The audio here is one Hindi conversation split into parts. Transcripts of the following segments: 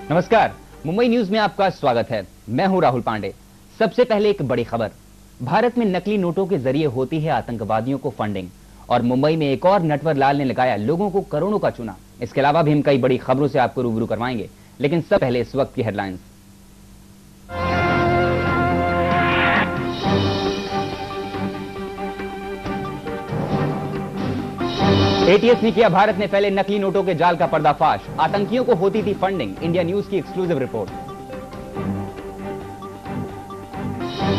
नमस्कार, मुंबई न्यूज में आपका स्वागत है। मैं हूं राहुल पांडे। सबसे पहले एक बड़ी खबर। भारत में नकली नोटों के जरिए होती है आतंकवादियों को फंडिंग, और मुंबई में एक और नटवर लाल ने लगाया लोगों को करोड़ों का चूना। इसके अलावा भी हम कई बड़ी खबरों से आपको रूबरू करवाएंगे, लेकिन सब पहले इस वक्त की हेडलाइंस। एटीएस ने किया भारत में फैले नकली नोटों के जाल का पर्दाफाश। आतंकियों को होती थी फंडिंग, इंडिया न्यूज की एक्सक्लूसिव रिपोर्ट।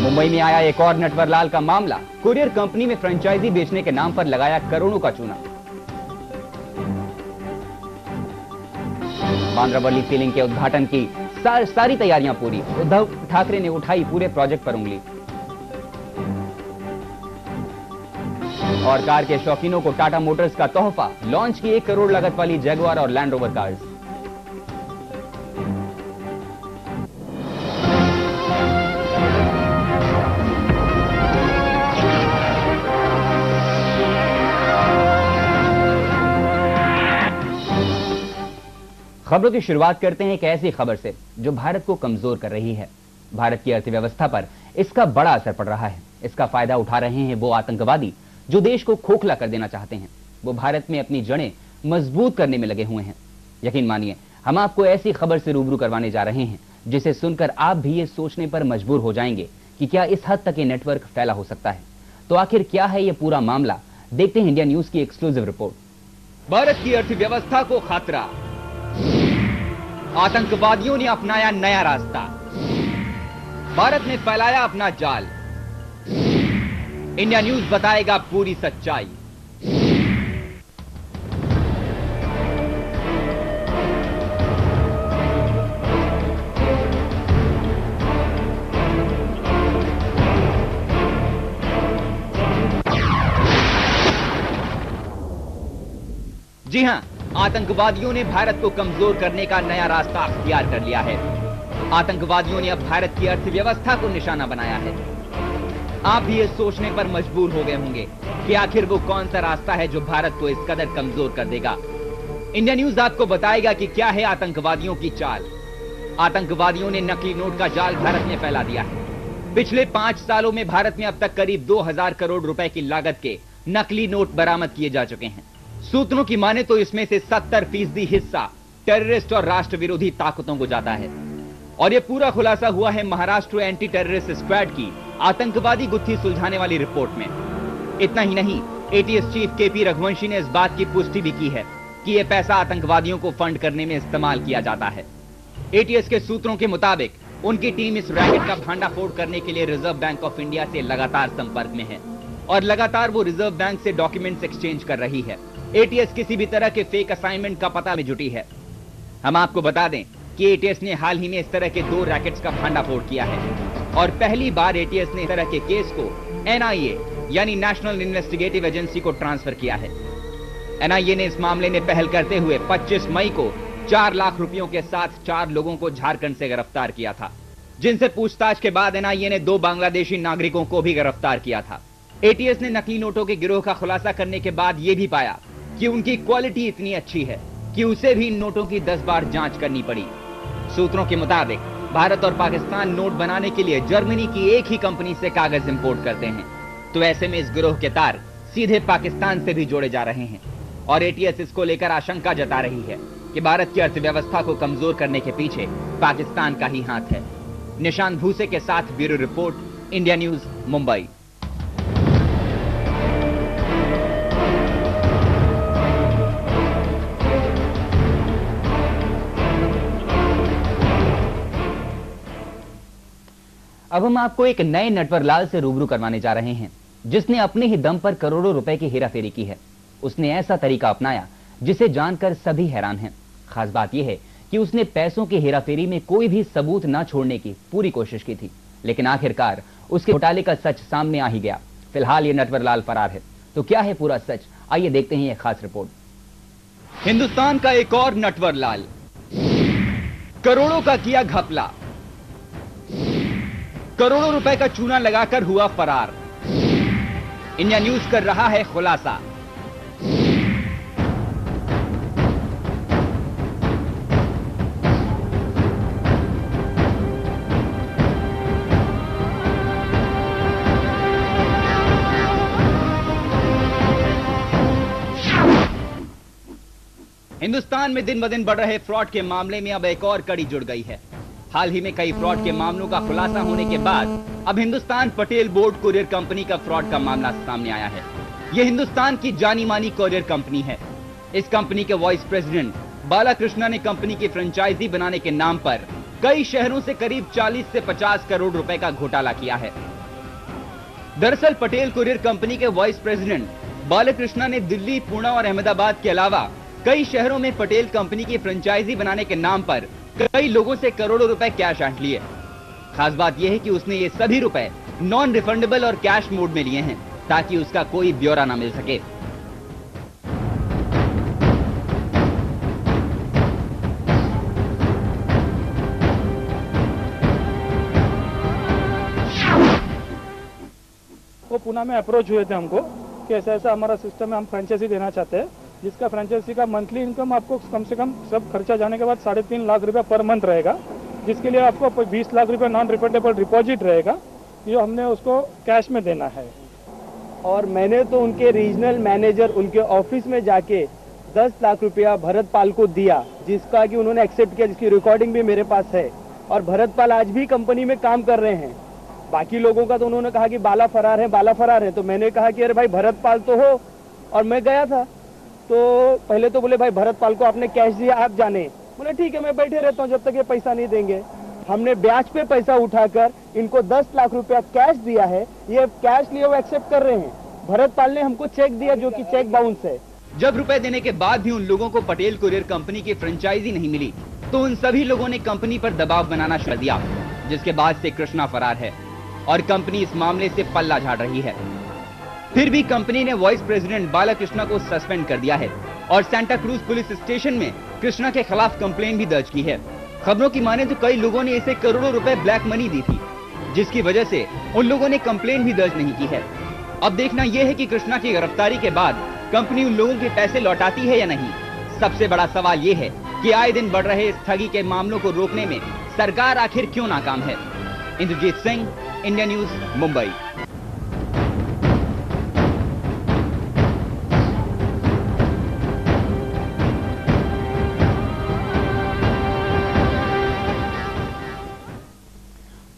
मुंबई में आया एक और नटवरलाल का मामला। कुरियर कंपनी में फ्रेंचाइजी बेचने के नाम पर लगाया करोड़ों का चूना। बांद्रावली सीलिंग के उद्घाटन की सारी तैयारियां पूरी। उद्धव ठाकरे ने उठाई पूरे प्रोजेक्ट पर उंगली। और कार के शौकीनों को टाटा मोटर्स का तोहफा, लॉन्च की 1 करोड़ लागत वाली जगुआर और लैंड रोवर कार्स। खबरों की शुरुआत करते हैं एक ऐसी खबर से जो भारत को कमजोर कर रही है। भारत की अर्थव्यवस्था पर इसका बड़ा असर पड़ रहा है। इसका फायदा उठा रहे हैं वो आतंकवादी जो देश को खोखला कर देना चाहते हैं। वो भारत में अपनी जड़ें मजबूत करने में लगे हुए हैं। यकीन मानिए, हम आपको ऐसी खबर से रूबरू करवाने जा रहे हैं जिसे सुनकर आप भी ये सोचने पर मजबूर हो जाएंगे कि क्या इस हद तक ये नेटवर्क फैला हो सकता है। तो आखिर क्या है ये पूरा मामला, देखते हैं इंडिया न्यूज की एक्सक्लूसिव रिपोर्ट। भारत की अर्थव्यवस्था को खतरा, आतंकवादियों ने अपनाया नया रास्ता, भारत ने फैलाया अपना जाल। इंडिया न्यूज बताएगा पूरी सच्चाई। जी हां, आतंकवादियों ने भारत को कमजोर करने का नया रास्ता अख्तियार कर लिया है। आतंकवादियों ने अब भारत की अर्थव्यवस्था को निशाना बनाया है। आप भी ये सोचने पर मजबूर हो गए होंगे कि आखिर वो कौन सा रास्ता है जो भारत को इस कदर कमजोर कर देगा। इंडिया न्यूज आपको बताएगा कि क्या है आतंकवादियों की चाल। आतंकवादियों ने नकली नोट का जाल भारत में फैला दिया है। पिछले 5 सालों में भारत में अब तक करीब 2000 करोड़ रुपए की लागत के नकली नोट बरामद किए जा चुके हैं। सूत्रों की माने तो इसमें से 70% हिस्सा टेररिस्ट और राष्ट्र विरोधी ताकतों को जाता है। और यह पूरा खुलासा हुआ है महाराष्ट्र एंटी टेररिस्ट स्क्वाड की आतंकवादी गुत्थी सुलझाने वाली रिपोर्ट में। इतना ही नहीं, एटीएस चीफ केपी रघुवंशी ने इस बात की पुष्टि भी की है कि यह पैसा आतंकवादियों को फंड करने में इस्तेमाल किया जाता है। एटीएस के सूत्रों के मुताबिक उनकी टीम इस रैकेट का भांडाफोड़ करने के लिए रिजर्व बैंक ऑफ इंडिया से लगातार संपर्क में है और लगातार वो रिजर्व बैंक से डॉक्यूमेंट्स एक्सचेंज कर रही है। एटीएस किसी भी तरह के फेक असाइनमेंट का पता में जुटी है। हम आपको बता दें कि एटीएस ने हाल ही में इस तरह के 2 रैकेट्स का भांडाफोड़ किया है और पहली बार एटीएस ने इस तरह के केस को एनआईए यानी नेशनल इन्वेस्टिगेटिव एजेंसी को ट्रांसफर किया है। एनआईए ने इस मामले में पहल करते हुए 25 मई को 4 लाख रुपयों के साथ 4 लोगों को झारखंड से गिरफ्तार किया था, जिनसे पूछताछ के बाद एनआईए ने 2 बांग्लादेशी नागरिकों को भी गिरफ्तार किया था। एटीएस ने नकली नोटों के गिरोह का खुलासा करने के बाद यह भी पाया कि उनकी क्वालिटी इतनी अच्छी है कि उसे भी इन नोटों की 10 बार जांच करनी पड़ी। सूत्रों के मुताबिक भारत और पाकिस्तान नोट बनाने के लिए जर्मनी की एक ही कंपनी से कागज इंपोर्ट करते हैं, तो ऐसे में इस गिरोह के तार सीधे पाकिस्तान से भी जोड़े जा रहे हैं। और एटीएस इसको लेकर आशंका जता रही है कि भारत की अर्थव्यवस्था को कमजोर करने के पीछे पाकिस्तान का ही हाथ है। निशांत भूसे के साथ bureau report, India news, Mumbai. अब हम आपको एक नए नटवरलाल से रूबरू करवाने जा रहे हैं जिसने अपने ही दम पर करोड़ों रुपए की हेराफेरी की है। उसने ऐसा तरीका अपनाया जिसे जानकर सभी हैरान हैं। खास बात यह है कि उसने पैसों की हेराफेरी में कोई भी सबूत न छोड़ने की पूरी कोशिश की थी, लेकिन आखिरकार उसके घोटाले का सच सामने आ ही गया। फिलहाल ये नटवरलाल फरार है। तो क्या है पूरा सच, आइए देखते हैं यह खास रिपोर्ट। हिंदुस्तान का एक और नटवरलाल, करोड़ों का किया घपला, करोड़ों रुपए का चूना लगाकर हुआ फरार। इंडिया न्यूज कर रहा है खुलासा। हिंदुस्तान में दिन ब दिन बढ़ रहे फ्रॉड के मामले में अब एक और कड़ी जुड़ गई है। हाल ही में कई फ्रॉड के मामलों का खुलासा होने के बाद अब Hindustan Patel board courier company का फ्रॉड का मामला सामने आया है। यह हिंदुस्तान की जानी मानी कुरियर कंपनी है। इस कंपनी के वाइस प्रेसिडेंट बालाकृष्णा ने कंपनी की फ्रेंचाइजी बनाने के नाम पर कई शहरों से करीब 40 से 50 करोड़ रुपए का घोटाला किया है। दरअसल पटेल कुरियर कंपनी के वाइस प्रेसिडेंट बालाकृष्णा ने दिल्ली, पुणे और अहमदाबाद के अलावा कई शहरों में पटेल कंपनी की फ्रेंचाइजी बनाने के नाम पर कई लोगों से करोड़ों रुपए कैश ऐंठ लिए। खास बात यह है कि उसने ये सभी रुपए नॉन रिफंडेबल और कैश मोड में लिए हैं ताकि उसका कोई ब्यौरा ना मिल सके। वो पुणे में अप्रोच हुए थे हमको कि ऐसा ऐसा हमारा सिस्टम है, हम फ्रेंचाइजी देना चाहते हैं, जिसका फ्रेंचाइजी का मंथली इनकम आपको कम से कम सब खर्चा जाने के बाद 3.5 लाख रुपया पर मंथ रहेगा, जिसके लिए आपको 20 लाख रुपया नॉन रिफंडेबल डिपॉजिट रहेगा, जो हमने उसको कैश में देना है। और मैंने तो उनके रीजनल मैनेजर उनके ऑफिस में जाके 10 लाख रुपया भरत पाल को दिया, जिसका कि उन्होंने एक्सेप्ट किया, जिसकी रिकॉर्डिंग भी मेरे पास है। और भरत पाल आज भी कंपनी में काम कर रहे हैं। बाकी लोगों का तो उन्होंने कहा कि बाला फरार है, बाला फरार है। तो मैंने कहा कि अरे भाई भरत पाल तो हो, और मैं गया था तो पहले तो बोले भाई भरत पाल को आपने कैश दिया, आप जाने। बोले ठीक है मैं बैठे रहता हूँ जब तक ये पैसा नहीं देंगे। हमने ब्याज पे पैसा उठाकर इनको 10 लाख रुपया कैश दिया है। ये कैश लिए वो एक्सेप्ट कर रहे हैं। भरत पाल ने हमको चेक दिया जो कि चेक बाउंस है। जब रुपए देने के बाद भी उन लोगों को पटेल कुरियर कंपनी की फ्रेंचाइजी नहीं मिली तो उन सभी लोगों ने कंपनी पर दबाव बनाना शुरू कर दिया, जिसके बाद से कृष्णा फरार है और कंपनी इस मामले से पल्ला झाड़ रही है। फिर भी कंपनी ने वाइस प्रेसिडेंट बालाकृष्णा को सस्पेंड कर दिया है और सेंटा क्रूज पुलिस स्टेशन में कृष्णा के खिलाफ कंप्लेन भी दर्ज की है। खबरों की माने तो कई लोगों ने इसे करोड़ों रुपए ब्लैक मनी दी थी, जिसकी वजह से उन लोगों ने कंप्लेन भी दर्ज नहीं की है। अब देखना यह है कि कृष्णा की गिरफ्तारी के बाद कंपनी उन लोगों के पैसे लौटाती है या नहीं। सबसे बड़ा सवाल यह है कि आए दिन बढ़ रहे इस ठगी के मामलों को रोकने में सरकार आखिर क्यों नाकाम है। Inderjit Singh, India news, Mumbai.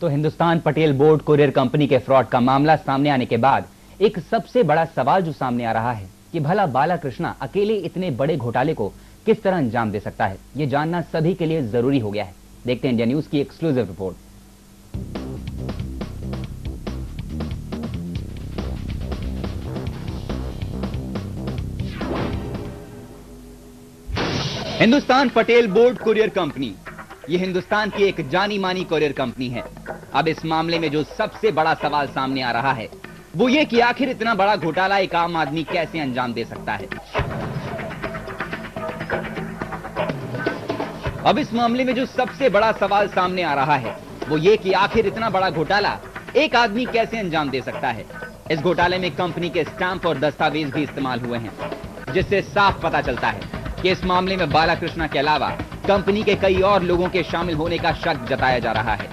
तो Hindustan Patel board courier company के फ्रॉड का मामला सामने आने के बाद एक सबसे बड़ा सवाल जो सामने आ रहा है कि भला बालाकृष्णा अकेले इतने बड़े घोटाले को किस तरह अंजाम दे सकता है, यह जानना सभी के लिए जरूरी हो गया है। देखते हैं इंडिया न्यूज की exclusive report. Hindustan Patel board courier company ये हिंदुस्तान की एक जानी मानी कुरियर कंपनी है। अब इस मामले में जो सबसे बड़ा सवाल सामने आ रहा है वो ये कि आखिर इतना बड़ा घोटाला एक आम आदमी कैसे अंजाम दे सकता है। अब इस मामले में जो सबसे बड़ा सवाल सामने आ रहा है वो ये कि आखिर इतना बड़ा घोटाला एक आदमी कैसे अंजाम दे सकता है। इस घोटाले में कंपनी के स्टैंप और दस्तावेज भी इस्तेमाल हुए हैं, जिससे साफ पता चलता है कि इस मामले में बालाकृष्णा के अलावा कंपनी के कई और लोगों के शामिल होने का शक जताया जा रहा है।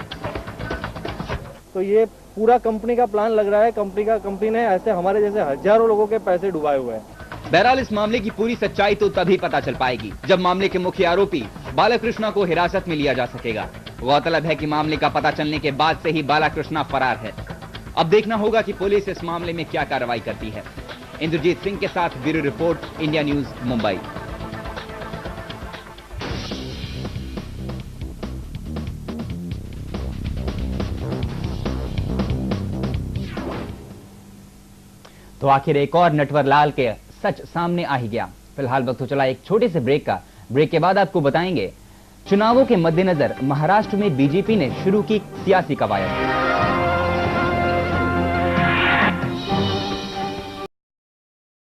तो ये पूरा कंपनी का प्लान लग रहा है। कंपनी ने ऐसे हमारे जैसे हजारों लोगों के पैसे डुबाए हुए हैं। बहरहाल इस मामले की पूरी सच्चाई तो तभी पता चल पाएगी जब मामले के मुख्य आरोपी बालाकृष्णा को हिरासत में लिया जा सकेगा। गौरतलब है कि मामले का पता चलने के बाद से ही बालाकृष्णा फरार है। अब देखना होगा कि पुलिस इस मामले में क्या कार्रवाई करती है। इंद्रजीत सिंह के साथ bureau report, India news, Mumbai. तो आखिर एक और नटवर लाल के सच सामने आ ही गया। फिलहाल वक्त तो चला एक छोटे से ब्रेक का। ब्रेक के बाद आपको बताएंगे चुनावों के मद्देनजर महाराष्ट्र में बीजेपी ने शुरू की सियासी कवायद।